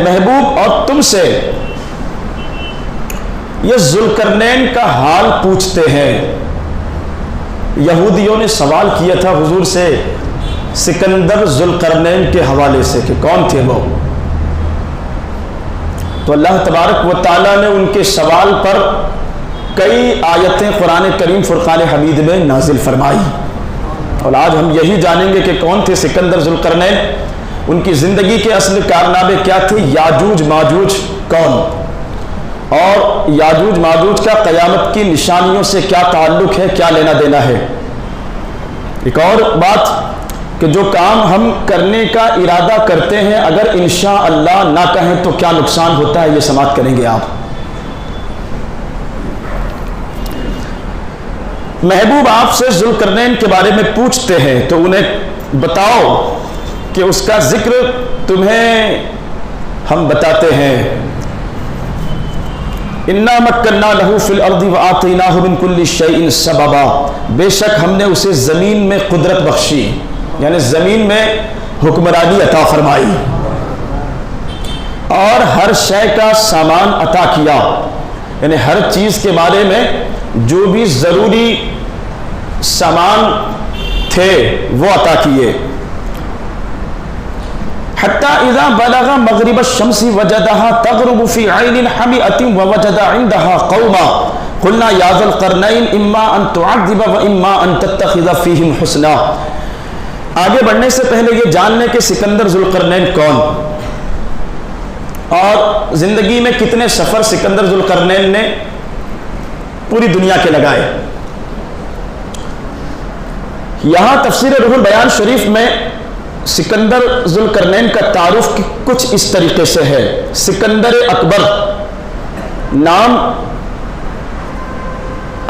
محبوب اور تم سے یہ ذوالقرنین کا حال پوچھتے ہیں. یہودیوں نے سوال کیا تھا حضور سے سکندر ذوالقرنین کے حوالے سے کہ کون تھے وہ. تو اللہ تبارک و تعالیٰ نے ان کے سوال پر کئی آیتیں قرآن کریم فرقان حمید میں نازل فرمائی. اور آج ہم یہی جانیں گے کہ کون تھے سکندر ذوالقرنین, ان کی زندگی کے اصل کارنامے کیا تھے, یاجوج ماجوج کون, اور یاجوج ماجوج کا قیامت کی نشانیوں سے کیا تعلق ہے, کیا لینا دینا ہے. ایک اور بات کہ جو کام ہم کرنے کا ارادہ کرتے ہیں اگر انشاءاللہ نہ کہیں تو کیا نقصان ہوتا ہے, یہ سماعت کریں گے آپ. محبوب آپ سے ذوالقرنین کے بارے میں پوچھتے ہیں تو انہیں بتاؤ کہ اس کا ذکر تمہیں ہم بتاتے ہیں. انا مکننا لہ فی الارض وآتیناہ من کل شیء سببا, بے شک ہم نے اسے زمین میں قدرت بخشی, یعنی زمین میں حکمرانی عطا فرمائی, اور ہر شے کا سامان عطا کیا, یعنی ہر چیز کے بارے میں جو بھی ضروری سامان تھے وہ عطا کیے. حتی اذا بلغ مغرب الشمس وجدها تغرب في عین حمیئۃ ووجد عندها قوما قلنا یا ذا القرنین اما ان تعذب واما ان تتخذ فیہم حسنا. آگے بڑھنے سے پہلے یہ جان لیں کہ سکندر ذوالقرنین کون اور زندگی میں کتنے سفر سکندر ذوالقرنین نے پوری دنیا کے لگائے. یہاں تفسیر روح البیان شریف میں سکندر ذوالقرنین کا تعارف کچھ اس طریقے سے ہے. سکندر اکبر نام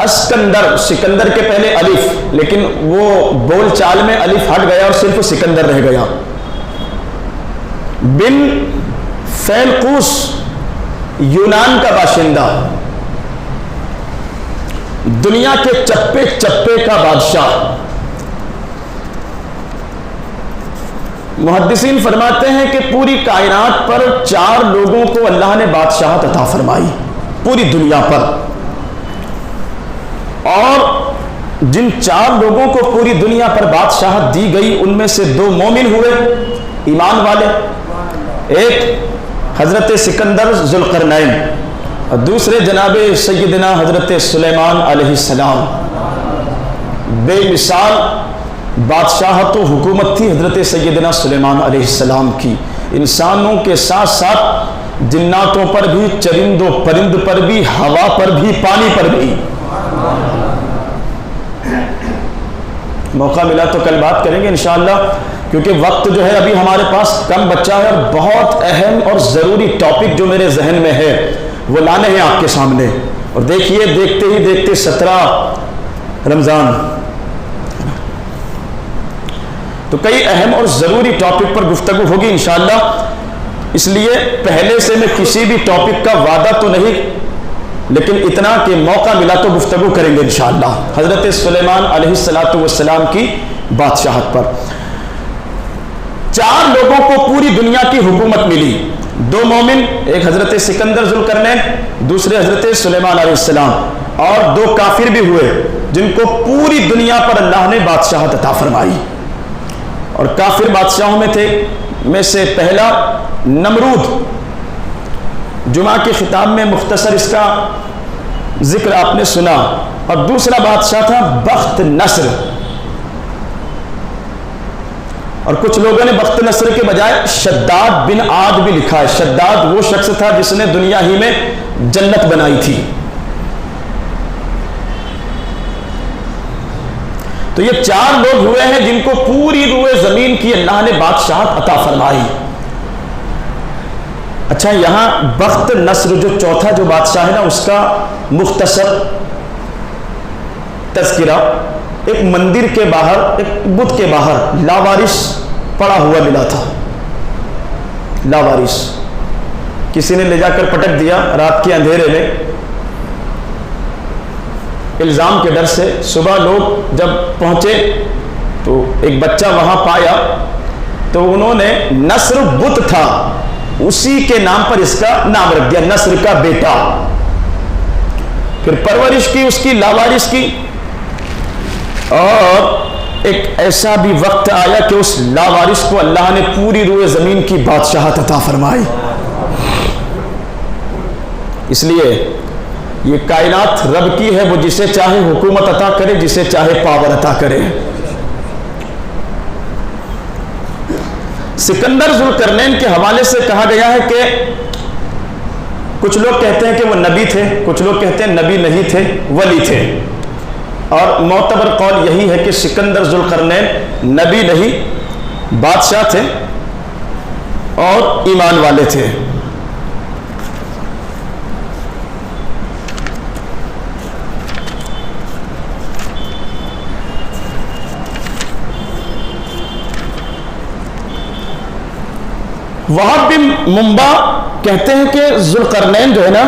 اسکندر, سکندر کے پہلے الف, لیکن وہ بول چال میں الف ہٹ گیا اور صرف سکندر رہ گیا. بن فیلقوس یونان کا باشندہ, دنیا کے چپے چپے کا بادشاہ. محدثین فرماتے ہیں کہ پوری کائنات پر 4 لوگوں کو اللہ نے بادشاہت عطا فرمائی پوری دنیا پر, اور جن 4 لوگوں کو پوری دنیا پر بادشاہت دی گئی ان میں سے 2 مومن ہوئے ایمان والے, ایک حضرت سکندر ذوالقرنین اور دوسرے جناب سیدنا حضرت سلیمان علیہ السلام. بے مثال بادشاہت و حکومت تھی حضرت سیدنا سلیمان علیہ السلام کی. انسانوں کے ساتھ ساتھ جناتوں پر بھی, چرند و پرند پر بھی, ہوا پر بھی, پانی پر بھی. موقع ملا تو کل بات کریں گے انشاءاللہ, کیونکہ وقت جو ہے ابھی ہمارے پاس کم بچہ ہے, اور بہت اہم اور ضروری ٹاپک جو میرے ذہن میں ہے وہ لانے ہیں آپ کے سامنے. اور دیکھیے دیکھتے ہی دیکھتے 17 رمضان, تو کئی اہم اور ضروری ٹاپک پر گفتگو ہوگی انشاءاللہ. اس لیے پہلے سے میں کسی بھی ٹاپک کا وعدہ تو نہیں, لیکن اتنا کہ موقع ملا تو گفتگو کریں گے انشاءاللہ حضرت سلیمان علیہ السلام کی بادشاہت پر. 4 لوگوں کو پوری دنیا کی حکومت ملی, 2 مومن, ایک حضرت سکندر ذوالقرنین, دوسرے حضرت سلیمان علیہ السلام, اور 2 کافر بھی ہوئے جن کو پوری دنیا پر اللہ نے بادشاہت عطا فرمائی. اور کافر بادشاہوں میں سے پہلا نمرود, جمعہ کے خطاب میں مختصر اس کا ذکر آپ نے سنا, اور دوسرا بادشاہ تھا بخت نصر. اور کچھ لوگوں نے بخت نصر کے بجائے شداد بن عاد بھی لکھا ہے. شداد وہ شخص تھا جس نے دنیا ہی میں جنت بنائی تھی. تو یہ 4 لوگ ہوئے ہیں جن کو پوری روئے زمین کی اللہ نے بادشاہت عطا فرمائی. اچھا, یہاں بخت نصر جو چوتھا جو بادشاہ ہے نا, اس کا مختصر تذکرہ ایک مندر کے باہر, ایک بت کے باہر لاوارث پڑا ہوا ملا تھا. لاوارث کسی نے لے جا کر پٹک دیا رات کے اندھیرے میں, الزام کے ڈر سے. صبح لوگ جب پہنچے تو ایک بچہ وہاں پایا, تو انہوں نے نصر بت تھا اسی کے نام پر اس کا نام رکھ دیا، نصر کا بیٹا۔ پھر پرورش کی اس کی لاوارث کی، اور ایک ایسا بھی وقت آیا کہ اس لاوارث کو اللہ نے پوری روئے زمین کی بادشاہت عطا فرمائی۔ اس لیے یہ کائنات رب کی ہے، وہ جسے چاہے حکومت عطا کرے، جسے چاہے پاور عطا کرے۔ سکندر ذوالقرنین کے حوالے سے کہا گیا ہے کہ کچھ لوگ کہتے ہیں کہ وہ نبی تھے، کچھ لوگ کہتے ہیں نبی نہیں تھے، ولی تھے، اور معتبر قول یہی ہے کہ سکندر ذوالقرنین نبی نہیں، بادشاہ تھے اور ایمان والے تھے۔ وہاب بن منبع کہتے ہیں کہ ذوالقرنین جو ہے نا،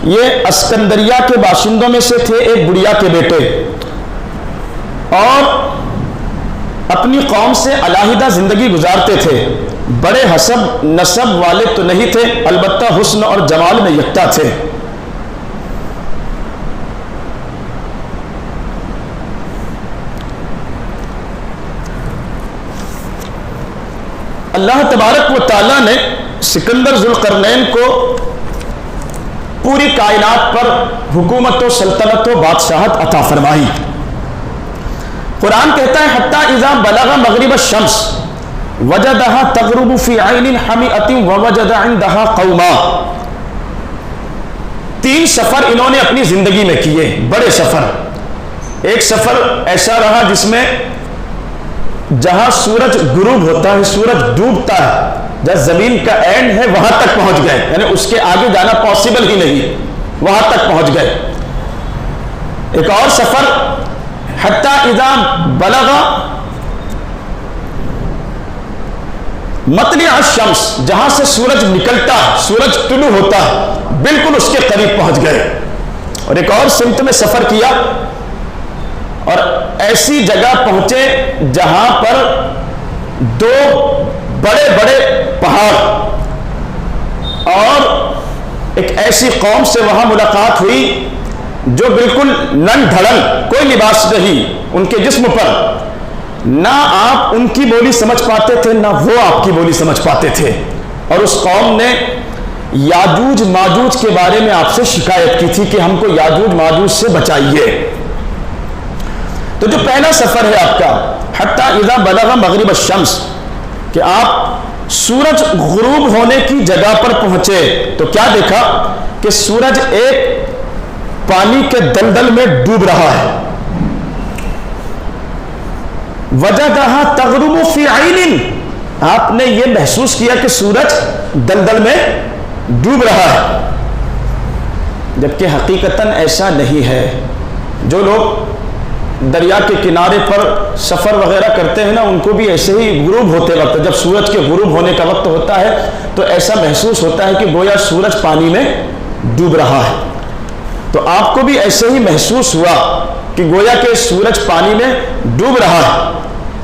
یہ اسکندریہ کے باشندوں میں سے تھے، ایک بڑھیا کے بیٹے، اور اپنی قوم سے علیحدہ زندگی گزارتے تھے۔ بڑے حسب نسب والے تو نہیں تھے، البتہ حسن اور جمال میں یکتا تھے۔ اللہ تبارک و تعالیٰ نے سکندر ذوالقرنین کو پوری کائنات پر حکومت و سلطنت و بادشاہت عطا فرمائی۔ قرآن کہتا ہے حتیٰ اذا بلغ مغرب الشمس وجدها تغرب فی عین حمیۃ ووجد عندها قوما۔ 3 سفر انہوں نے اپنی زندگی میں کیے، بڑے سفر۔ ایک سفر ایسا رہا جس میں جہاں سورج غروب ہوتا ہے، سورج ڈوبتا ہے، جہاں زمین کا اینڈ ہے وہاں تک پہنچ گئے، یعنی اس کے آگے جانا پاسبل ہی نہیں، وہاں تک پہنچ گئے۔ ایک اور سفر حتیٰ اذا بلغ مطلع الشمس، جہاں سے سورج نکلتا ہے، سورج طلوع ہوتا ہے، بالکل اس کے قریب پہنچ گئے۔ اور ایک اور سمت میں سفر کیا اور ایسی جگہ پہنچے جہاں پر 2 بڑے بڑے پہاڑ، اور ایک ایسی قوم سے وہاں ملاقات ہوئی جو بالکل نن ڈھڑن، کوئی لباس نہیں ان کے جسم پر، نہ آپ ان کی بولی سمجھ پاتے تھے نہ وہ آپ کی بولی سمجھ پاتے تھے۔ اور اس قوم نے یاجوج ماجوج کے بارے میں آپ سے شکایت کی تھی کہ ہم کو یاجوج ماجوج سے بچائیے۔ تو جو پہلا سفر ہے آپ کا حتیٰ اذا بلغ مغرب الشمس، کہ آپ سورج غروب ہونے کی جگہ پر پہنچے تو کیا دیکھا کہ سورج ایک پانی کے دلدل میں ڈوب رہا ہے۔ وجدها تغرب فی عین، آپ نے یہ محسوس کیا کہ سورج دلدل میں ڈوب رہا ہے، جبکہ حقیقتاً ایسا نہیں ہے۔ جو لوگ دریا کے کنارے پر سفر وغیرہ کرتے ہیں نا، ان کو بھی ایسے ہی غروب ہوتے وقت، جب سورج کے غروب ہونے کا وقت ہوتا ہے تو ایسا محسوس ہوتا ہے کہ گویا سورج پانی میں ڈوب رہا ہے۔ تو آپ کو بھی ایسے ہی محسوس ہوا کہ گویا کہ سورج پانی میں ڈوب رہا ہے۔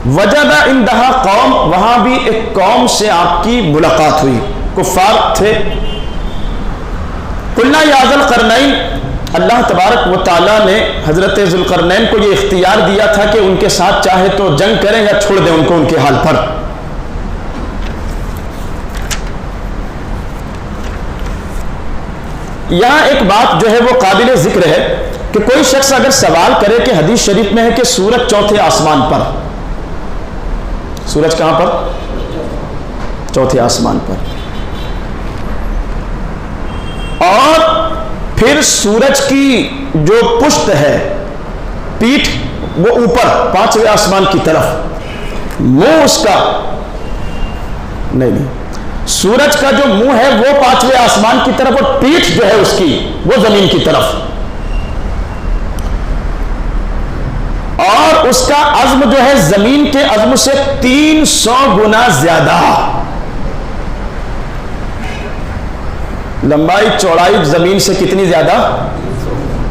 وجد عندها قوم، وہاں بھی ایک قوم سے آپ کی ملاقات ہوئی، کفار تھے۔ قلنا یا ذا القرنین، اللہ تبارک و تعالیٰ نے حضرت ذوالقرنین کو یہ اختیار دیا تھا کہ ان کے ساتھ چاہے تو جنگ کریں یا چھوڑ دیں ان کو ان کے حال پر۔ یہاں ایک بات جو ہے وہ قابل ذکر ہے کہ کوئی شخص اگر سوال کرے کہ حدیث شریف میں ہے کہ سورج 4تھے آسمان پر، سورج کہاں پر؟ 4تھے آسمان پر، اور پھر سورج کی جو پشت ہے، پیٹھ، وہ اوپر 5ویں آسمان کی طرف، منہ اس کا نہیں، سورج کا جو منہ ہے وہ 5ویں آسمان کی طرف، اور پیٹھ جو ہے اس کی وہ زمین کی طرف، اور اس کا عزم جو ہے زمین کے عزم سے 300 گنا زیادہ، لمبائی چوڑائی زمین سے کتنی زیادہ؟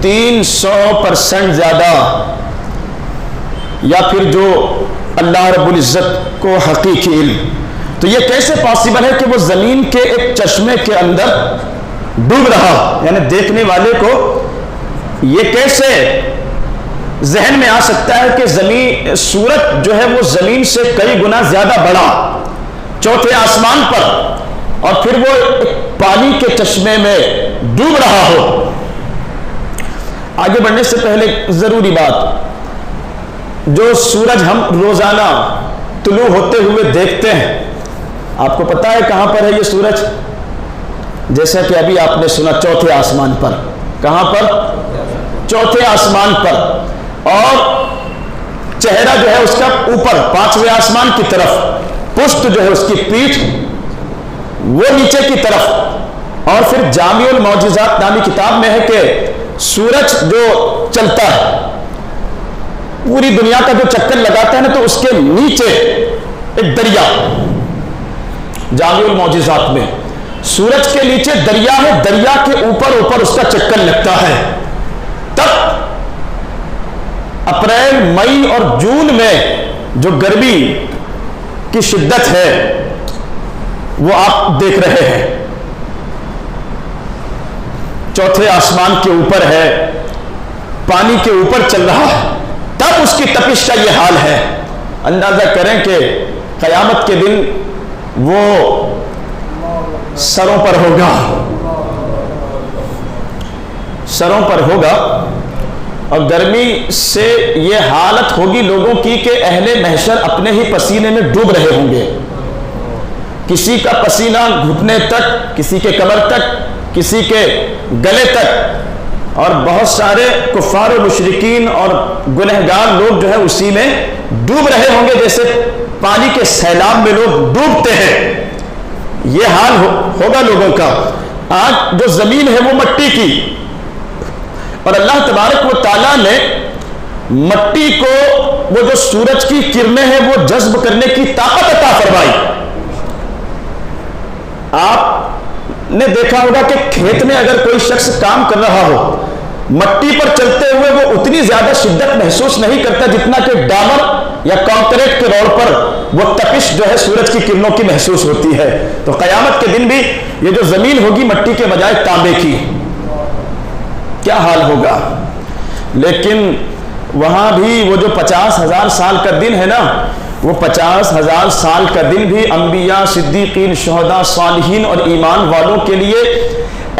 300% زیادہ۔ یا پھر جو اللہ رب العزت کو حقیقی علم، تو یہ کیسے پاسبل ہے کہ وہ زمین کے ایک چشمے کے اندر ڈوب رہا؟ یعنی دیکھنے والے کو یہ کیسے ذہن میں آ سکتا ہے کہ سورج جو ہے وہ زمین سے کئی گنا زیادہ بڑا چوتھے آسمان پر، اور پھر وہ ایک پانی کے چشمے میں ڈوب رہا ہو؟ آگے بڑھنے سے پہلے ضروری بات، جو سورج ہم روزانہ طلوع ہوتے ہوئے دیکھتے ہیں، آپ کو پتا ہے کہاں پر ہے یہ سورج؟ جیسا کہ ابھی آپ نے سنا، چوتھے آسمان پر۔ کہاں پر؟ چوتھے آسمان پر، اور چہرہ جو ہے اس کا اوپر پانچویں آسمان کی طرف، پشت جو ہے اس کی پیٹھ وہ نیچے کی طرف۔ اور پھر جامع المعجزات نامی کتاب میں ہے کہ سورج جو چلتا ہے، پوری دنیا کا جو چکر لگاتا ہے نا، تو اس کے نیچے ایک دریا، جامع المعجزات میں سورج کے نیچے دریا ہے، دریا کے اوپر اس کا چکر لگتا ہے۔ تب اپریل، مئی اور جون میں جو گرمی کی شدت ہے وہ آپ دیکھ رہے ہیں، چوتھے آسمان کے اوپر ہے، پانی کے اوپر چل رہا ہے، تب اس کی تپش کا یہ حال ہے۔ اندازہ کریں کہ قیامت کے دن وہ سروں پر ہوگا، سروں پر ہوگا، اور گرمی سے یہ حالت ہوگی لوگوں کی کہ اہل محشر اپنے ہی پسینے میں ڈوب رہے ہوں گے۔ کسی کا پسینہ گھٹنے تک، کسی کے کمر تک، کسی کے گلے تک، اور بہت سارے کفار و مشرکین اور گنہگار لوگ جو ہے اسی میں ڈوب رہے ہوں گے، جیسے پانی کے سیلاب میں لوگ ڈوبتے ہیں۔ یہ حال ہوگا لوگوں کا۔ آج جو زمین ہے وہ مٹی کی، اور اللہ تبارک و تعالیٰ نے مٹی کو وہ جو سورج کی کرنیں ہیں وہ جذب کرنے کی طاقت عطا فرمائی۔ آپ نے دیکھا ہوگا کہ کھیت میں اگر کوئی شخص کام کر رہا ہو، مٹی پر چلتے ہوئے وہ اتنی زیادہ شدت محسوس نہیں کرتا جتنا کہ ڈامر یا کانکریٹ کے روڈ پر وہ تپش جو ہے سورج کی کرنوں کی محسوس ہوتی ہے۔ تو قیامت کے دن بھی یہ جو زمین ہوگی مٹی کے بجائے تانبے کی، کیا حال ہوگا؟ لیکن وہاں بھی وہ جو 50,000 سال کا دن ہے نا، وہ 50,000 سال کا دن بھی انبیاء، صدیقین، شہداء، صالحین اور ایمان والوں کے لیے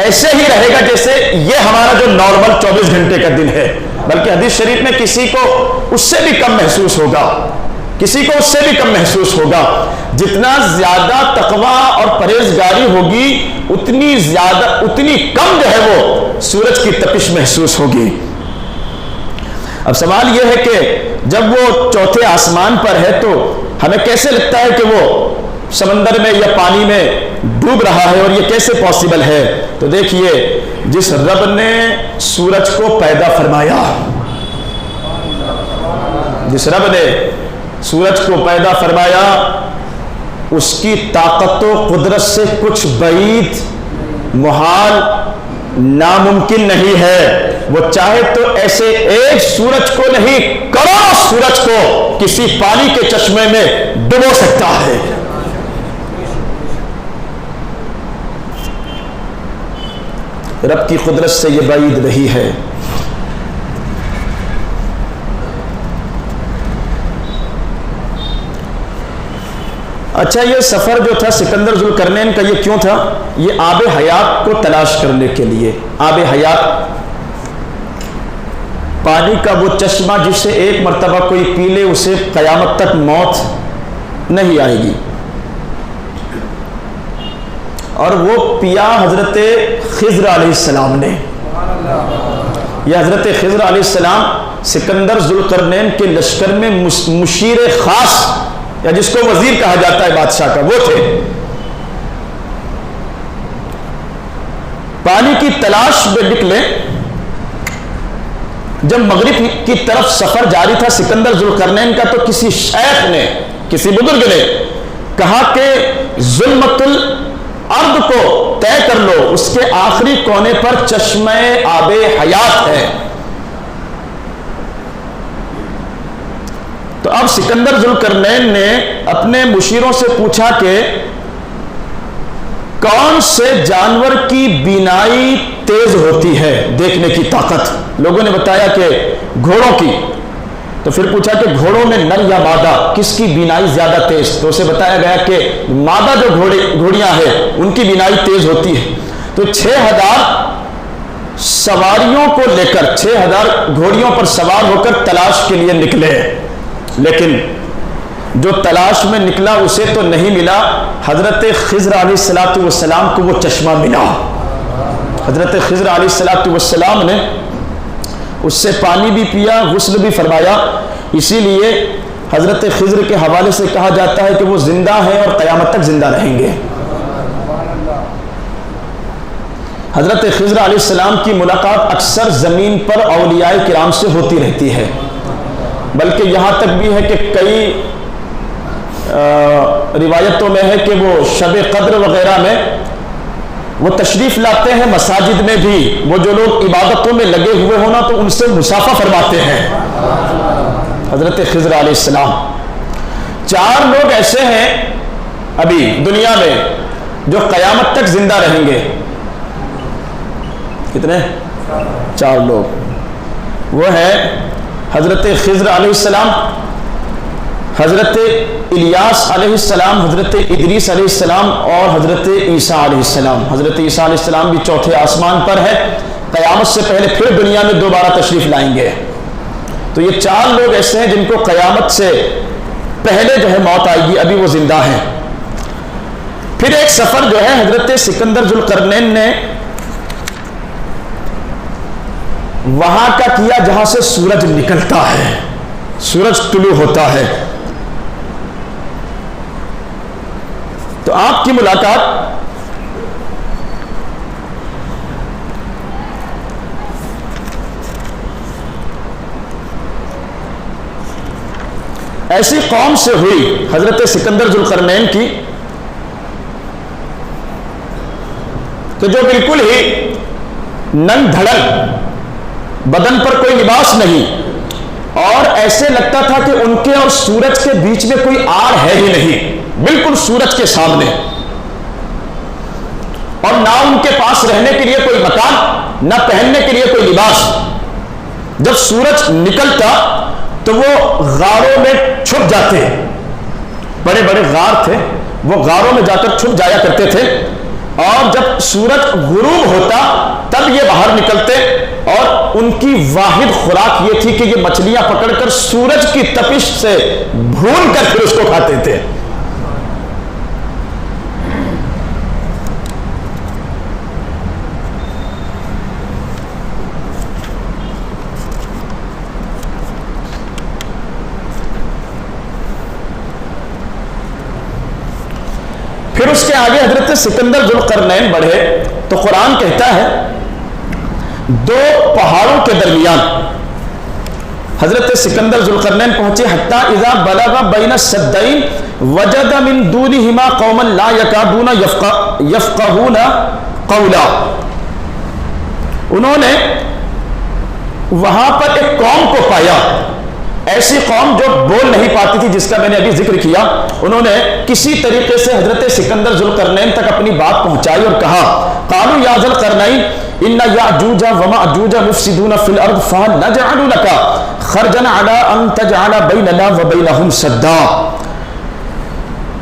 ایسے ہی رہے گا جیسے یہ ہمارا جو نارمل 24 گھنٹے کا دن ہے، بلکہ حدیث شریف میں کسی کو اس سے بھی کم محسوس ہوگا، کسی کو اس سے بھی کم محسوس ہوگا۔ جتنا زیادہ تقوی اور پرہیزگاری ہوگی اتنی کم جو ہے وہ سورج کی تپش محسوس ہوگی۔ اب سوال یہ ہے کہ جب وہ چوتھے آسمان پر ہے تو ہمیں کیسے لگتا ہے کہ وہ سمندر میں یا پانی میں ڈوب رہا ہے، اور یہ کیسے پاسبل ہے؟ تو دیکھیے، جس رب نے سورج کو پیدا فرمایا، جس رب نے سورج کو پیدا فرمایا، اس کی طاقت و قدرت سے کچھ بعید، محال، ناممکن نہیں ہے۔ وہ چاہے تو ایسے ایک سورج کو نہیں، کروڑوں سورج کو کسی پانی کے چشمے میں ڈبو سکتا ہے۔ رب کی قدرت سے یہ بعید نہیں ہے۔ اچھا، یہ سفر جو تھا سکندر ذوالقرنین کا، یہ کیوں تھا؟ یہ آب حیات کو تلاش کرنے کے لیے۔ آب حیات، پانی کا وہ چشمہ جسے ایک مرتبہ کوئی پی لے اسے قیامت تک موت نہیں آئے گی، اور وہ پیا حضرت خضر علیہ السلام نے۔ یہ حضرت خضر علیہ السلام سکندر ذوالقرنین کے لشکر میں مشیر خاص، یا جس کو وزیر کہا جاتا ہے بادشاہ کا، وہ تھے۔ پانی کی تلاش میں نکلے، جب مغرب کی طرف سفر جاری تھا سکندر ذوالقرنین کا، تو کسی شیخ نے، کسی بزرگ نے کہا کہ ظلمت الارض کو طے کر لو، اس کے آخری کونے پر چشمہ آب حیات ہے۔ تو اب سکندر ذوالقرنین نے اپنے مشیروں سے پوچھا کہ کون سے جانور کی بینائی تیز ہوتی ہے، دیکھنے کی طاقت؟ لوگوں نے بتایا کہ گھوڑوں کی. تو پھر پوچھا کہ گھوڑوں میں نر یا مادہ کس کی بینائی زیادہ تیز؟ تو اسے بتایا گیا کہ مادہ جو گھوڑیاں ہیں ان کی بینائی تیز ہوتی ہے. تو 6000 سواریوں کو لے کر 6000 گھوڑیوں پر سوار ہو کر تلاش کے لیے نکلے، لیکن جو تلاش میں نکلا اسے تو نہیں ملا. حضرت خضر علیہ السلام کو وہ چشمہ ملا. حضرت خضر علیہ السلام نے اس سے پانی بھی پیا، غسل بھی فرمایا. اسی لیے حضرت خضر کے حوالے سے کہا جاتا ہے کہ وہ زندہ ہیں اور قیامت تک زندہ رہیں گے. حضرت خضر علیہ السلام کی ملاقات اکثر زمین پر اولیاء کرام سے ہوتی رہتی ہے، بلکہ یہاں تک بھی ہے کہ کئی روایتوں میں ہے کہ وہ شب قدر وغیرہ میں وہ تشریف لاتے ہیں مساجد میں بھی. وہ جو لوگ عبادتوں میں لگے ہوئے ہونا تو ان سے مصافحہ فرماتے ہیں. حضرت خضر علیہ السلام. 4 لوگ ایسے ہیں ابھی دنیا میں جو قیامت تک زندہ رہیں گے. کتنے؟ 4 لوگ. وہ ہے حضرت خضر علیہ السلام، حضرت الیاس علیہ السلام، حضرت ادریس علیہ السلام اور حضرت عیسیٰ علیہ السلام. حضرت عیسیٰ علیہ السلام بھی چوتھے آسمان پر ہے، قیامت سے پہلے پھر دنیا میں دوبارہ تشریف لائیں گے. تو یہ 4 لوگ ایسے ہیں جن کو قیامت سے پہلے جو ہے موت آئے گی، ابھی وہ زندہ ہیں. پھر ایک سفر جو ہے حضرت سکندر ذوالقرنین نے وہاں کا کیا جہاں سے سورج نکلتا ہے، سورج طلوع ہوتا ہے. تو آپ کی ملاقات ایسی قوم سے ہوئی حضرت سکندر ذوالقرنین کی کہ جو بالکل ہی ننگ دھڑل، بدن پر کوئی لباس نہیں، اور ایسے لگتا تھا کہ ان کے اور سورج کے بیچ میں کوئی آڑ ہے ہی نہیں، بالکل سورج کے سامنے. اور نہ ان کے پاس رہنے کے لیے کوئی مکان، نہ پہننے کے لیے کوئی لباس. جب سورج نکلتا تو وہ غاروں میں چھپ جاتے. بڑے بڑے غار تھے، وہ غاروں میں جا کر چھپ جایا کرتے تھے. اور جب سورج غروب ہوتا تب یہ باہر نکلتے، اور ان کی واحد خوراک یہ تھی کہ یہ مچھلیاں پکڑ کر سورج کی تپش سے بھون کر پھر اس کو کھاتے تھے. پھر اس کے آگے حضرت سکندر ذوالقرنین بڑھے تو قرآن کہتا ہے 2 پہاڑوں کے درمیان حضرت سکندر ذوالقرنین پہنچے. حتی اذا بلغ بین السدین وجد من دونہما قوما لا یکادون یفقہون قولا. انہوں نے وہاں پر ایک قوم کو پایا، ایسی قوم جو بول نہیں پاتی تھی، جس کا میں نے ابھی ذکر کیا. انہوں نے کسی طریقے سے حضرت سکندر ذوالقرنین تک اپنی بات پہنچائی اور کہا قالوا یا ذا القرنین ان یاجوج وماجوج مفسدون فی الارض فهل نجعل لك خرجا على ان تجعل بیننا وبینہم سدا.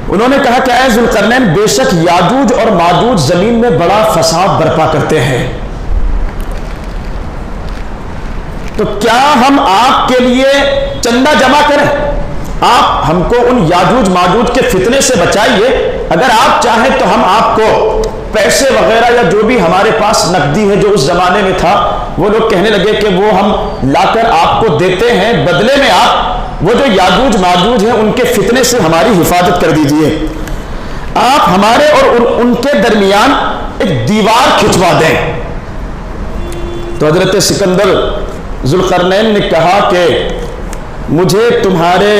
انہوں نے کہا کہ اے ذوالقرنین، بے شک یاجوج اور ماجوج زمین میں بڑا فساد برپا کرتے ہیں، تو کیا ہم آپ کے لیے چندہ جمع کریں؟ آپ ہم کو ان یاجوج ماجوج کے فتنے سے بچائیے. اگر آپ چاہیں تو ہم آپ کو پیسے وغیرہ یا جو بھی ہمارے پاس نقدی ہے جو اس زمانے میں تھا، وہ لوگ کہنے لگے کہ وہ ہم لا کر آپ کو دیتے ہیں، بدلے میں آپ وہ جو یاجوج ماجوج ہیں ان کے فتنے سے ہماری حفاظت کر دیجئے. آپ ہمارے اور ان کے درمیان ایک دیوار کھچوا دیں. تو حضرت سکندر ذوالقرنین نے کہا کہ مجھے تمہارے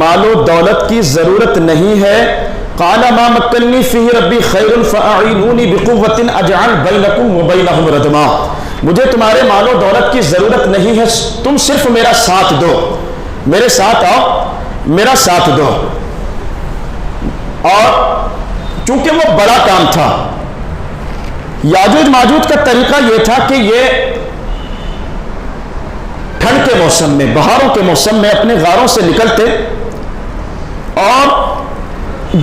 مال و دولت کی ضرورت نہیں ہے. قال ما مکنی فیہ ربی خیر فاعینونی بقوۃ اجعل بینکم وبینہم ردما. مجھے تمہارے مال و دولت کی ضرورت نہیں ہے، تم صرف میرا ساتھ دو، میرے ساتھ آؤ میرا ساتھ دو. اور چونکہ وہ بڑا کام تھا، یاجوج ماجوج کا طریقہ یہ تھا کہ یہ ٹھنڈ کے موسم میں، بہاروں کے موسم میں اپنے غاروں سے نکلتے اور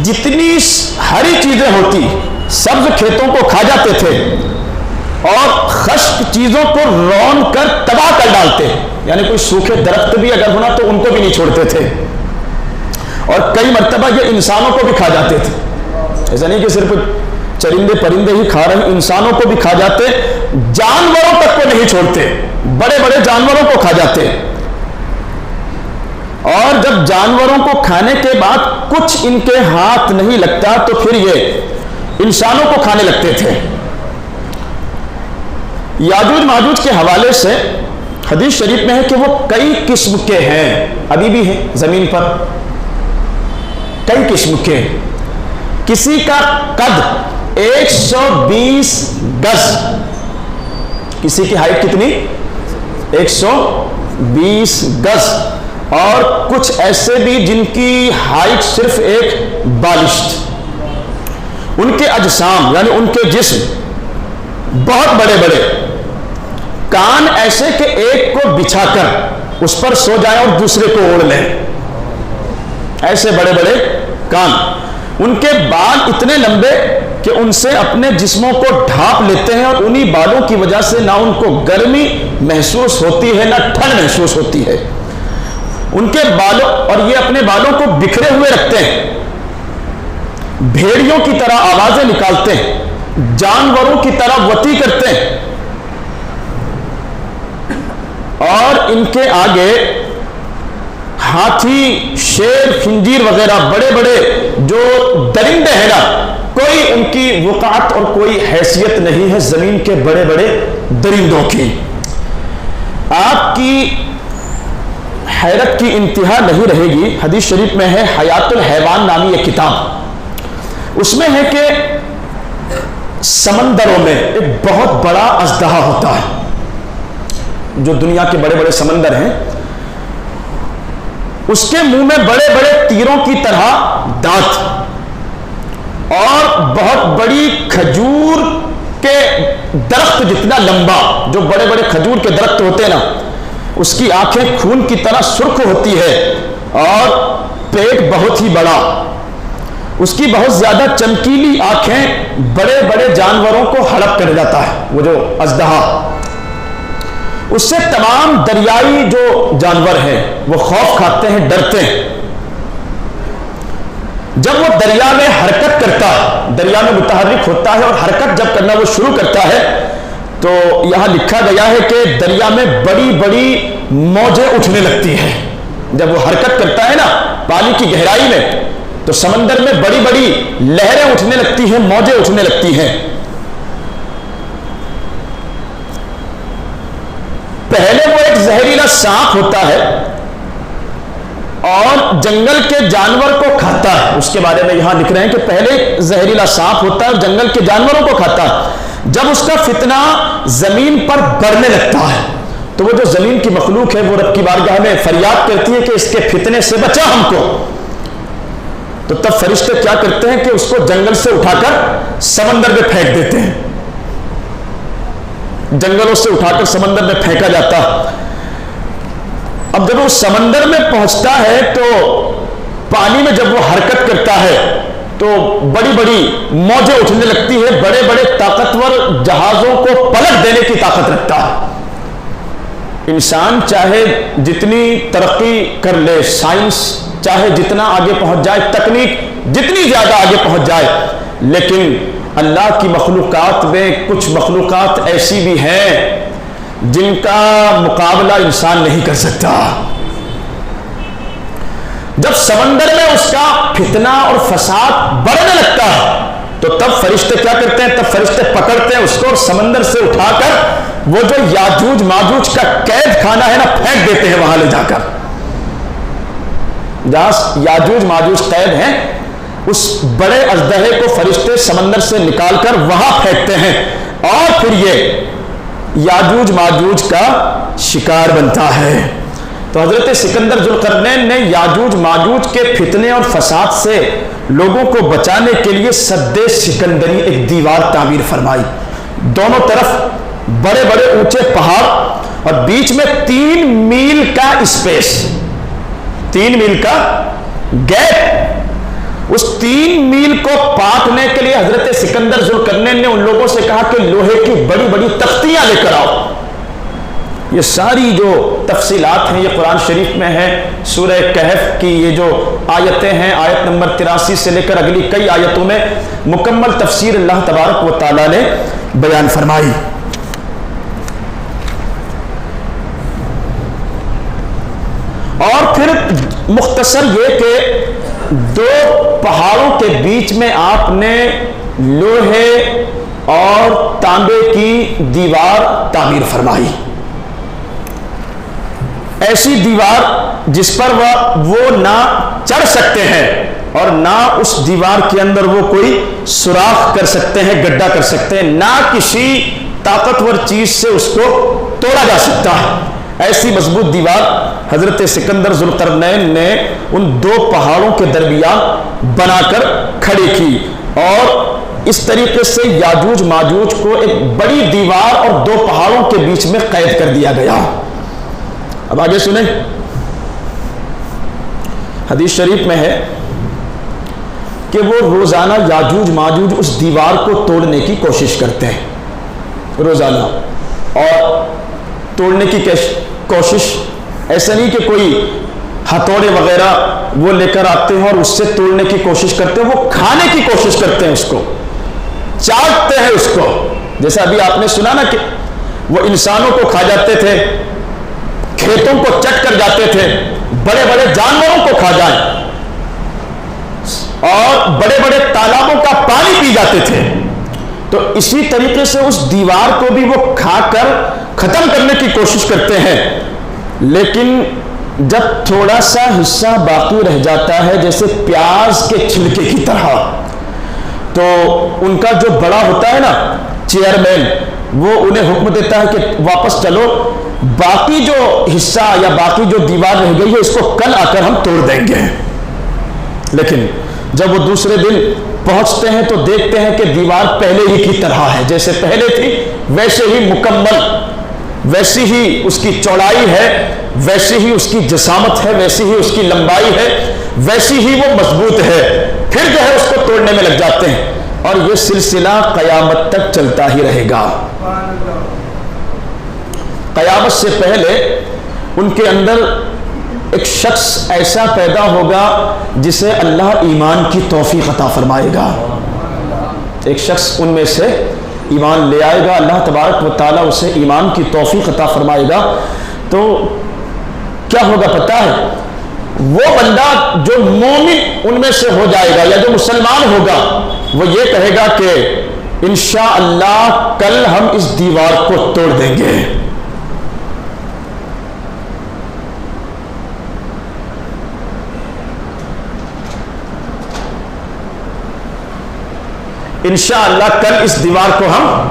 جتنی ہری چیزیں ہوتی سبز کھیتوں کو کھا جاتے تھے اور خشک چیزوں کو رون کر تباہ کر ڈالتے. یعنی کوئی سوکھے درخت بھی اگر ہونا تو ان کو بھی نہیں چھوڑتے تھے، اور کئی مرتبہ یہ انسانوں کو بھی کھا جاتے تھے. ایسا نہیں کہ صرف چرندے پرندے ہی کھا رہے ہیں، انسانوں کو بھی کھا جاتے، جانوروں تک کو نہیں چھوڑتے، بڑے بڑے جانوروں کو کھا جاتے. اور جب جانوروں کو کھانے کے بعد کچھ ان کے ہاتھ نہیں لگتا تو پھر یہ انسانوں کو کھانے لگتے تھے. یاجوج ماجوج کے حوالے سے حدیث شریف میں ہے کہ وہ کئی قسم کے ہیں، ابھی بھی ہیں زمین پر، کئی قسم کے. کسی کا قد 120 گز، کسی کی ہائٹ کتنی؟ 120 گز. اور کچھ ایسے بھی جن کی ہائٹ صرف ایک بالشت. ان کے اجسام یعنی ان کے جسم بہت بڑے بڑے، کان ایسے کہ ایک کو بچھا کر اس پر سو جائے اور دوسرے کو اوڑھ لیں، ایسے بڑے بڑے کان. ان کے بال اتنے لمبے کہ ان سے اپنے جسموں کو ڈھانپ لیتے ہیں، اور انہی بالوں کی وجہ سے نہ ان کو گرمی محسوس ہوتی ہے نہ ٹھنڈ محسوس ہوتی ہے. ان کے بالوں، اور یہ اپنے بالوں کو بکھرے ہوئے رکھتے ہیں، بھیڑیوں کی طرح آوازیں نکالتے ہیں، جانوروں کی طرح وطی کرتے ہیں. اور ان کے آگے ہاتھی، شیر، خنزیر وغیرہ بڑے بڑے جو درندے ہیں نا، کوئی ان کی وقعت اور کوئی حیثیت نہیں ہے زمین کے بڑے بڑے درندوں کی. آپ کی حیرت کی انتہا نہیں رہے گی. حدیث شریف میں ہے، حیات الحیوان نامی ایک کتاب، اس میں ہے کہ سمندروں میں ایک بہت بڑا اژدہا ہوتا ہے. جو دنیا کے بڑے بڑے سمندر ہیں، اس کے منہ میں بڑے بڑے تیروں کی طرح دانت، اور بہت بڑی کھجور کے درخت جتنا لمبا، جو بڑے بڑے کھجور کے درخت ہوتے ہیں نا، اس کی آنکھیں خون کی طرح سرخ ہوتی ہے، اور پیٹ بہت ہی بڑا. اس کی بہت زیادہ چمکیلی آنکھیں بڑے بڑے جانوروں کو ہڑپ کر جاتا ہے وہ جو اژدہا. اس سے تمام دریائی جو جانور ہیں وہ خوف کھاتے ہیں، ڈرتے ہیں. جب وہ دریا میں حرکت کرتا ہے، دریا میں متحرک ہوتا ہے اور حرکت جب کرنا وہ شروع کرتا ہے، تو یہاں لکھا گیا ہے کہ دریا میں بڑی بڑی موجیں اٹھنے لگتی ہیں. جب وہ حرکت کرتا ہے نا پانی کی گہرائی میں، تو سمندر میں بڑی بڑی لہریں اٹھنے لگتی ہیں، موجیں اٹھنے لگتی ہیں. پہلے وہ ایک زہریلا سانپ ہوتا ہے اور جنگل کے جانور کو کھاتا ہے. اس کے بارے میں یہاں لکھ رہے ہیں کہ پہلے زہریلا سانپ ہوتا ہے اور جنگل کے جانوروں کو کھاتا ہے. جب اس کا فتنہ زمین پر بڑھنے لگتا ہے تو وہ جو زمین کی مخلوق ہے وہ رب کی بارگاہ میں فریاد کرتی ہے کہ اس کے فتنے سے بچا ہم کو. تو تب فرشتے کیا کرتے ہیں کہ اس کو جنگل سے اٹھا کر سمندر میں پھینک دیتے ہیں. جنگلوں سے اٹھا کر سمندر میں پھینکا جاتا. اب جب وہ سمندر میں پہنچتا ہے تو پانی میں جب وہ حرکت کرتا ہے تو بڑی بڑی موجیں اٹھنے لگتی ہے. بڑے بڑے طاقتور جہازوں کو پلٹ دینے کی طاقت رکھتا ہے. انسان چاہے جتنی ترقی کر لے، سائنس چاہے جتنا آگے پہنچ جائے، تکنیک جتنی زیادہ آگے پہنچ جائے، لیکن اللہ کی مخلوقات میں کچھ مخلوقات ایسی بھی ہیں جن کا مقابلہ انسان نہیں کر سکتا. جب سمندر میں اس کا فتنہ اور فساد بڑھنے لگتا ہے تو تب فرشتے کیا کرتے ہیں؟ تب فرشتے پکڑتے ہیں اس کو اور سمندر سے اٹھا کر وہ جو یاجوج ماجوج کا قید خانہ ہے نا، پھینک دیتے ہیں وہاں لے جا کر. جہاں یاجوج ماجوج قید ہیں، اس بڑے اژدہے کو فرشتے سمندر سے نکال کر وہاں پھینکتے ہیں، اور پھر یہ یاجوج ماجوج کا شکار بنتا ہے. تو حضرت سکندر ذوالقرنین نے یاجوج ماجوج کے فتنے اور فساد سے لوگوں کو بچانے کے لیے سد سکندری ایک دیوار تعمیر فرمائی. دونوں طرف بڑے بڑے اونچے پہاڑ اور بیچ میں 3 میل کا اسپیس، 3 میل کا گیپ. اس 3 میل کو پاٹنے کے لیے حضرت سکندر ذوالقرنین نے ان لوگوں سے کہا کہ لوہے کی بڑی بڑی تختیاں لے کر آؤ. یہ ساری جو تفصیلات ہیں یہ قرآن شریف میں ہے. سورہ کہف کی یہ جو آیتیں ہیں، آیت نمبر 83 سے لے کر اگلی کئی آیتوں میں مکمل تفسیر اللہ تبارک و تعالی نے بیان فرمائی. اور پھر مختصر یہ کہ 2 پہاڑوں کے بیچ میں آپ نے لوہے اور تانبے کی دیوار تعمیر فرمائی. ایسی دیوار جس پر وہ نہ چڑھ سکتے ہیں اور نہ اس دیوار کے اندر وہ کوئی سوراخ کر سکتے ہیں، گڈھا کر سکتے ہیں، نہ کسی طاقتور چیز سے اس کو توڑا جا سکتا ہے. ایسی مضبوط دیوار حضرت سکندر ذوالقرنین نے ان 2 پہاڑوں کے درمیان بنا کر کھڑی کی، اور اس طریقے سے یاجوج ماجوج کو ایک بڑی دیوار اور 2 پہاڑوں کے بیچ میں قید کر دیا گیا. اب آگے سنیں. حدیث شریف میں ہے کہ وہ روزانہ یاجوج ماجوج اس دیوار کو توڑنے کی کوشش کرتے ہیں روزانہ. اور توڑنے کی کوشش ایسا نہیں کہ کوئی ہتھوڑے وغیرہ وہ لے کر آتے ہیں اور اس سے توڑنے کی کوشش کرتے ہیں، وہ کھانے کی کوشش کرتے ہیں، اس کو چاٹتے ہیں اس کو. جیسا ابھی آپ نے سنا نا کہ وہ انسانوں کو کھا جاتے تھے، کھیتوں کو چٹ کر جاتے تھے، بڑے بڑے جانوروں کو کھا جائیں، اور بڑے بڑے تالابوں کا پانی پی جاتے تھے. تو اسی طریقے سے اس دیوار کو بھی وہ کھا کر ختم کرنے کی کوشش کرتے ہیں. لیکن جب تھوڑا سا حصہ باقی رہ جاتا ہے، جیسے پیاز کے چھلکے کی طرح، تو ان کا جو بڑا ہوتا ہے نا چیئرمین، وہ انہیں حکم دیتا ہے کہ واپس چلو، باقی جو حصہ یا باقی جو دیوار رہ گئی ہے اس کو کل آ کر ہم توڑ دیں گے. لیکن جب وہ دوسرے دن پہنچتے ہیں تو دیکھتے ہیں کہ دیوار پہلے ہی کی طرح ہے، جیسے پہلے تھی ویسے ہی مکمل، ویسی ہی اس کی چوڑائی ہے، ویسی ہی اس کی جسامت ہے، ویسی ہی اس کی لمبائی ہے، ویسی ہی وہ مضبوط ہے. پھر جو ہے اس کو توڑنے میں لگ جاتے ہیں، اور یہ سلسلہ قیامت تک چلتا ہی رہے گا. قیامت سے پہلے ان کے اندر ایک شخص ایسا پیدا ہوگا جسے اللہ ایمان کی توفیق عطا فرمائے گا. ایک شخص ان میں سے ایمان لے آئے گا، اللہ تبارک و تعالیٰ اسے ایمان کی توفیق عطا فرمائے گا. تو کیا ہوگا پتہ ہے؟ وہ بندہ جو مومن ان میں سے ہو جائے گا یا جو مسلمان ہوگا، وہ یہ کہے گا کہ انشاءاللہ کل ہم اس دیوار کو توڑ دیں گے. انشاءاللہ کل اس دیوار کو ہم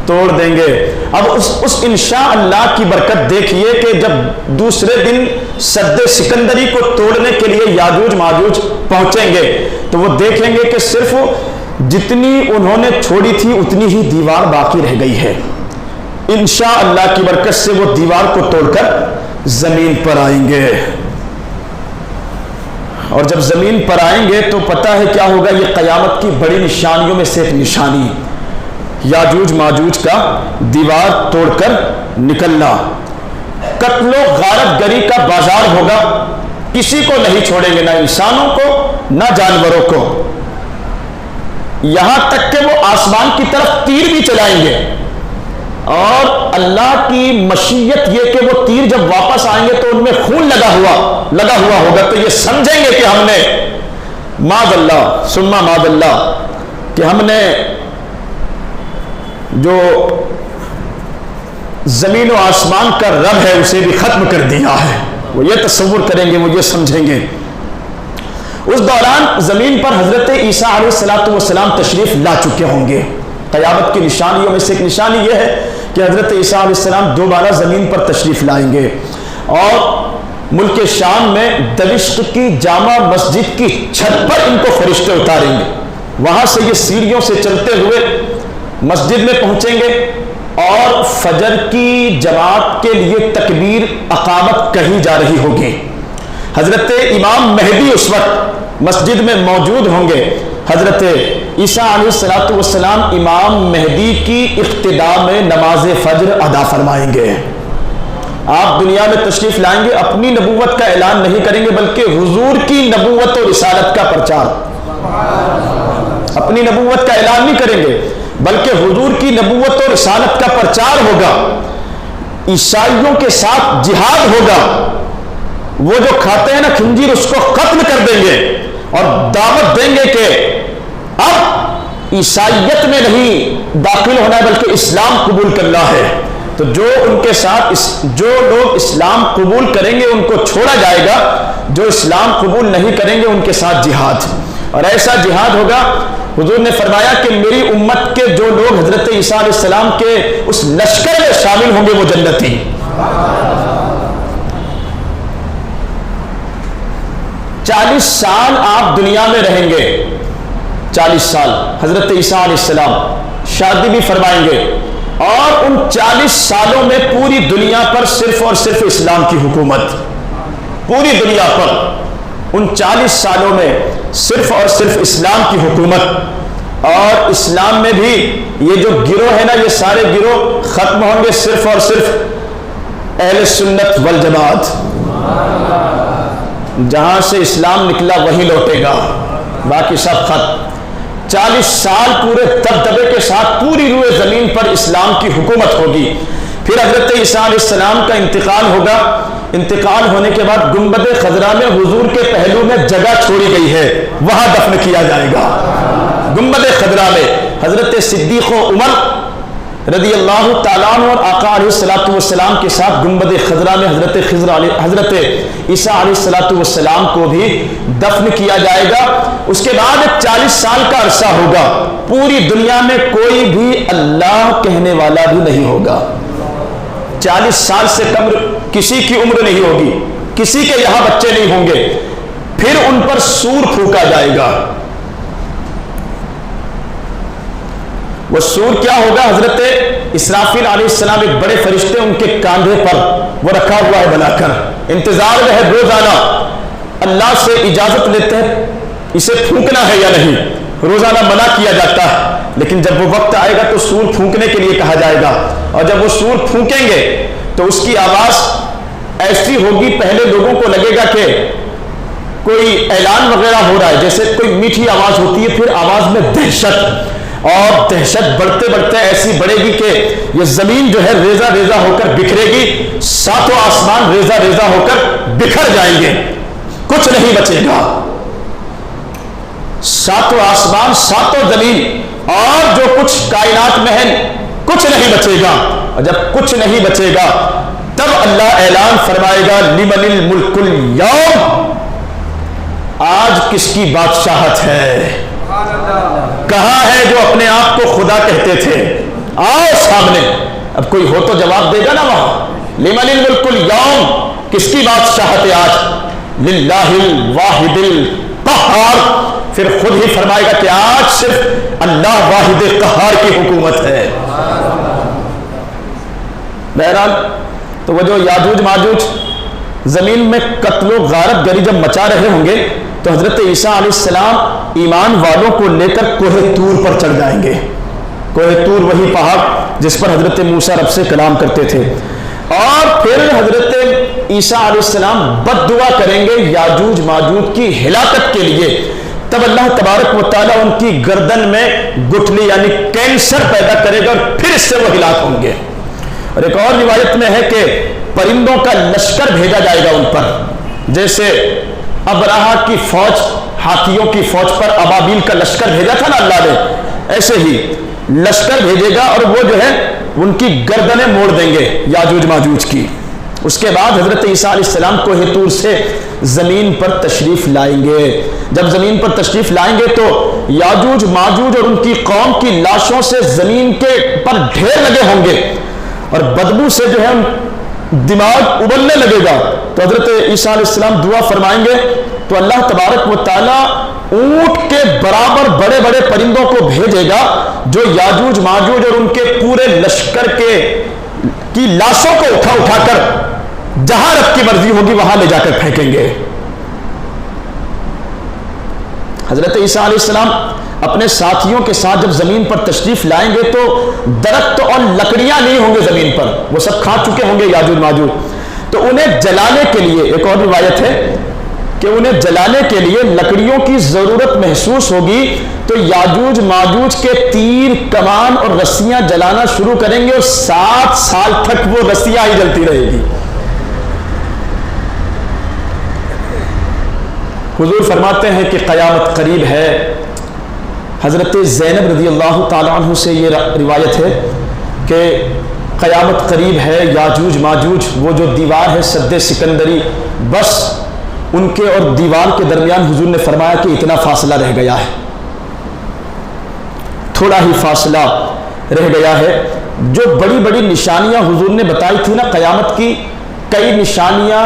توڑ دیں گے. اب اس انشاءاللہ کی برکت دیکھیے کہ جب دوسرے دن سد سکندری کو توڑنے کے لیے یاجوج ماجوج پہنچیں گے تو وہ دیکھیں گے کہ صرف جتنی انہوں نے چھوڑی تھی اتنی ہی دیوار باقی رہ گئی ہے. انشاءاللہ کی برکت سے وہ دیوار کو توڑ کر زمین پر آئیں گے. اور جب زمین پر آئیں گے تو پتہ ہے کیا ہوگا؟ یہ قیامت کی بڑی نشانیوں میں سے ایک نشانی، یاجوج ماجوج کا دیوار توڑ کر نکلنا. قتل و غارت گری کا بازار ہوگا، کسی کو نہیں چھوڑیں گے، نہ انسانوں کو نہ جانوروں کو، یہاں تک کہ وہ آسمان کی طرف تیر بھی چلائیں گے. اور اللہ کی مشیت یہ کہ وہ تیر جب واپس آئیں گے تو ان میں خون لگا ہوا ہوگا، تو یہ سمجھیں گے کہ ہم نے معاذ اللہ ثم معاذ اللہ کہ ہم نے جو زمین و آسمان کا رب ہے اسے بھی ختم کر دیا ہے. وہ یہ تصور کریں گے، وہ یہ سمجھیں گے. اس دوران زمین پر حضرت عیسیٰ علیہ السلام تشریف لا چکے ہوں گے. قیامت کی نشانیوں میں سے ایک نشانی یہ ہے کہ حضرت عیسیٰ علیہ السلام دوبارہ زمین پر تشریف لائیں گے. اور ملک شام میں دمشق کی جامع مسجد کی چھت پر ان کو فرشتے اتاریں گے، وہاں سے یہ سیڑھیوں سے چلتے ہوئے مسجد میں پہنچیں گے اور فجر کی جماعت کے لیے تکبیر اقامت کہی جا رہی ہوگی۔ حضرت امام مہدی اس وقت مسجد میں موجود ہوں گے۔ حضرت عیسیٰ علیہ السلام امام مہدی کی اقتداء میں نماز فجر ادا فرمائیں گے۔ آپ دنیا میں تشریف لائیں گے، اپنی نبوت کا اعلان نہیں کریں گے بلکہ حضور کی نبوت اور رسالت کا پرچار، اپنی نبوت کا اعلان نہیں کریں گے بلکہ حضور کی نبوت اور رسالت کا پرچار ہوگا۔ عیسائیوں کے ساتھ جہاد ہوگا، وہ جو کھاتے ہیں نا خنزیر اس کو ختم کر دیں گے اور دعوت دیں گے کہ اب عیسائیت میں نہیں داخل ہونا ہے بلکہ اسلام قبول کرنا ہے۔ تو جو ان کے ساتھ جو لوگ اسلام قبول کریں گے ان کو چھوڑا جائے گا، جو اسلام قبول نہیں کریں گے ان کے ساتھ جہاد، اور ایسا جہاد ہوگا۔ حضور نے فرمایا کہ میری امت کے جو لوگ حضرت عیسیٰ علیہ السلام کے اس لشکر میں شامل ہوں گے وہ جنتی۔ 40 سال آپ دنیا میں رہیں گے، 40 سال حضرت عیسیٰ علیہ السلام شادی بھی فرمائیں گے، اور ان 40 سالوں میں پوری دنیا پر صرف اور صرف اسلام کی حکومت، پوری دنیا پر ان 40 سالوں میں صرف اور صرف اسلام کی حکومت، اور اسلام میں بھی یہ جو گروہ ہے نا یہ سارے گروہ ختم ہوں گے، صرف اور صرف اہل سنت والجماعت، جہاں سے اسلام نکلا وہی لوٹے گا، باقی سب ختم۔ 40 سال پورے دبدبے کے ساتھ پوری روئے زمین پر اسلام کی حکومت ہوگی۔ پھر حضرت عیسیٰ علیہ السلام کا انتقال ہوگا، انتقال ہونے کے بعد گنبد خضرا میں حضور کے پہلو میں جگہ چھوڑی گئی ہے، وہاں دفن کیا جائے گا۔ گنبد خضرا میں حضرت صدیق و عمر رضی اللہ تعالیٰ عنہ اور آقا علیہ السلام کے ساتھ گنبد خضرا میں حضرت عیسیٰ علیہ السلام کو بھی دفن کیا جائے گا۔ اس کے بعد 40 سال کا عرصہ ہوگا، پوری دنیا میں کوئی بھی اللہ کہنے والا بھی نہیں ہوگا۔ 40 سال سے کم کسی کی عمر نہیں ہوگی، کسی کے یہاں بچے نہیں ہوں گے۔ پھر ان پر سور پھونکا جائے گا۔ وہ سور کیا ہوگا؟ حضرت اسرافیل علیہ السلام ایک بڑے فرشتے ان کے کاندھے پر وہ رکھا ہوا ہے بنا کر، انتظار میں ہے، روزانہ اللہ سے اجازت لیتے ہیں اسے پھونکنا ہے یا نہیں، روزانہ منع کیا جاتا ہے، لیکن جب وہ وقت آئے گا تو سور پھونکنے کے لیے کہا جائے گا، اور جب وہ سور پھونکیں گے تو اس کی آواز ایسی ہوگی پہلے لوگوں کو لگے گا کہ کوئی اعلان وغیرہ ہو رہا ہے، جیسے کوئی میٹھی آواز ہوتی ہے، پھر آواز میں دہشت، اور دہشت بڑھتے بڑھتے ایسی بڑھے گی کہ یہ زمین جو ہے ریزہ ریزہ ہو کر بکھرے گی، ساتوں آسمان ریزہ ریزہ ہو کر بکھر جائیں گے، کچھ نہیں بچے گا، ساتوں آسمان ساتوں زمین اور جو کچھ کائنات میں ہے کچھ نہیں بچے گا، اور جب کچھ نہیں بچے گا تب اللہ اعلان فرمائے گا لمن الملک اليوم، آج کس کی بادشاہت ہے؟ کہاں ہے جو اپنے آپ کو خدا کہتے تھے؟ آؤ سامنے۔ اب کوئی ہو تو جواب دے گا نا وہاں، لمن الملک اليوم، کس کی بادشاہت ہے آج؟ للہ الواحد القہار، پھر خود ہی فرمائے گا کہ آج صرف اللہ واحد قہار کی حکومت ہے۔ بہرحال تو وہ جو یاجوج ماجوج زمین میں قتل و غارت گری جب مچا رہے ہوں گے تو حضرت عیسیٰ علیہ السلام ایمان والوں کو لے کر کوہ طور پر چڑھ جائیں گے۔ کوہ طور وہی پہاڑ جس پر حضرت موسیٰ رب سے کلام کرتے تھے، اور پھر حضرت عیسیٰ علیہ السلام بد دعا کریں گے یاجوج ماجوج کی ہلاکت کے لیے، تب اللہ تبارک و تعالیٰ ان کی گردن میں گٹھلی یعنی کینسر پیدا کرے گا اور پھر اس سے وہ ہلاک ہوں گے۔ اور ایک اور روایت میں ہے کہ پرندوں کا لشکر بھیجا جائے گا ان پر، جیسے ابراہا کی فوج ہاتھیوں کی فوج پر ابابیل کا لشکر بھیجا تھا نا اللہ نے، ایسے ہی لشکر بھیجے گا اور وہ جو ہے ان کی گردنیں موڑ دیں گے یاجوج ماجوج کی۔ اس کے بعد حضرت عیسیٰ علیہ السلام کوہ طور سے زمین پر تشریف لائیں گے۔ جب زمین پر تشریف لائیں گے تو یاجوج ماجوج اور ان کی قوم کی لاشوں سے زمین کے پر ڈھیر لگے ہوں گے، اور بدبو سے جو ہے دماغ ابلنے لگے گا تو حضرت عیسیٰ علیہ السلام دعا فرمائیں گے تو اللہ تبارک و تعالیٰ اونٹ کے برابر بڑے بڑے پرندوں کو بھیجے گا جو یاجوج ماجوج اور ان کے پورے لشکر کی لاشوں کو اٹھا کر جہاں رب کی مرضی ہوگی وہاں لے جا کر پھینکیں گے۔ حضرت عیسیٰ علیہ السلام اپنے ساتھیوں کے ساتھ جب زمین پر تشریف لائیں گے تو درخت اور لکڑیاں نہیں ہوں گے زمین پر، وہ سب کھا چکے ہوں گے یاجوج ماجوج، تو انہیں جلانے کے لیے ایک اور روایت ہے کہ انہیں جلانے کے لیے لکڑیوں کی ضرورت محسوس ہوگی تو یاجوج ماجوج کے تیر کمان اور رسیاں جلانا شروع کریں گے اور 7 سال تک وہ رسیاں ہی جلتی رہے گی۔ حضور فرماتے ہیں کہ قیامت قریب ہے۔ حضرت زینب رضی اللہ تعالیٰ عنہ سے یہ روایت ہے کہ قیامت قریب ہے، یاجوج ماجوج وہ جو دیوار ہے سد سکندری، بس ان کے اور دیوار کے درمیان حضور نے فرمایا کہ اتنا فاصلہ رہ گیا ہے، تھوڑا ہی فاصلہ رہ گیا ہے۔ جو بڑی بڑی نشانیاں حضور نے بتائی تھی نا قیامت کی، کئی نشانیاں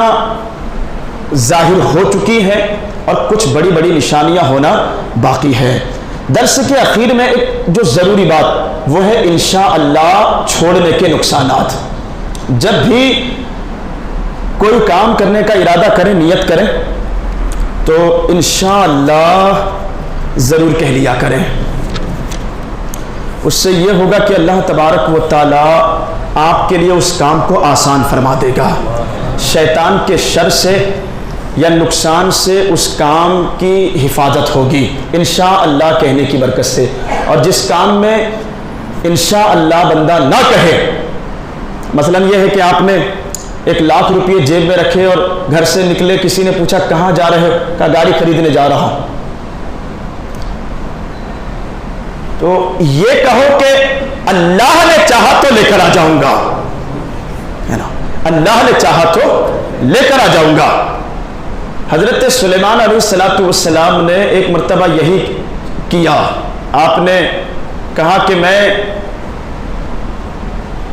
ظاہر ہو چکی ہیں اور کچھ بڑی بڑی نشانیاں ہونا باقی ہے۔ درس کے اخیر میں ایک جو ضروری بات وہ ہے انشاءاللہ چھوڑنے کے نقصانات۔ جب بھی کوئی کام کرنے کا ارادہ کریں، نیت کریں تو انشاءاللہ ضرور کہہ لیا کریں، اس سے یہ ہوگا کہ اللہ تبارک و تعالی آپ کے لیے اس کام کو آسان فرما دے گا، شیطان کے شر سے یا نقصان سے اس کام کی حفاظت ہوگی انشاءاللہ کہنے کی برکت سے۔ اور جس کام میں انشاءاللہ بندہ نہ کہے، مثلا یہ ہے کہ آپ نے 1,00,000 روپئے جیب میں رکھے اور گھر سے نکلے، کسی نے پوچھا کہاں جا رہے ہو، کہا گاڑی خریدنے جا رہا ہوں، تو یہ کہو کہ اللہ نے چاہا تو لے کر آ جاؤں گا، ہے نا، اللہ نے چاہا تو لے کر آ جاؤں گا۔ حضرت سلیمان علیہ السلام نے ایک مرتبہ یہی کیا، آپ نے کہا کہ میں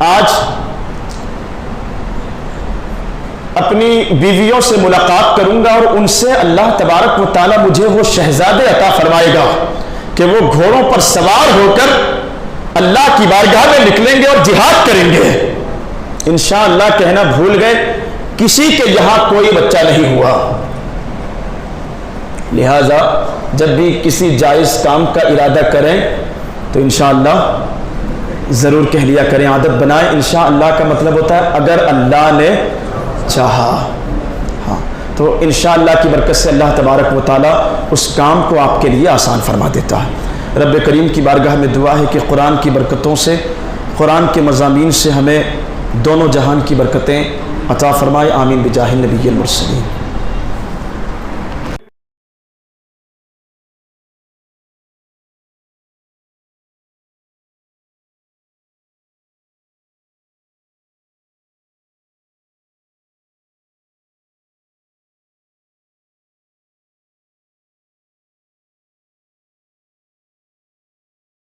آج اپنی بیویوں سے ملاقات کروں گا اور ان سے اللہ تبارک و تعالیٰ مجھے وہ شہزادے عطا فرمائے گا کہ وہ گھوڑوں پر سوار ہو کر اللہ کی بارگاہ میں نکلیں گے اور جہاد کریں گے۔ انشاءاللہ کہنا بھول گئے، کسی کے یہاں کوئی بچہ نہیں ہوا، لہذا جب بھی کسی جائز کام کا ارادہ کریں تو انشاءاللہ ضرور کہہ لیا کریں، عادت بنائیں۔ انشاءاللہ کا مطلب ہوتا ہے اگر اللہ نے چاہا، ہاں، تو انشاءاللہ کی برکت سے اللہ تبارک و تعالیٰ اس کام کو آپ کے لیے آسان فرما دیتا ہے۔ رب کریم کی بارگاہ میں دعا ہے کہ قرآن کی برکتوں سے، قرآن کے مضامین سے ہمیں دونوں جہان کی برکتیں عطا فرمائے، آمین بجاہ النبی المرسلین۔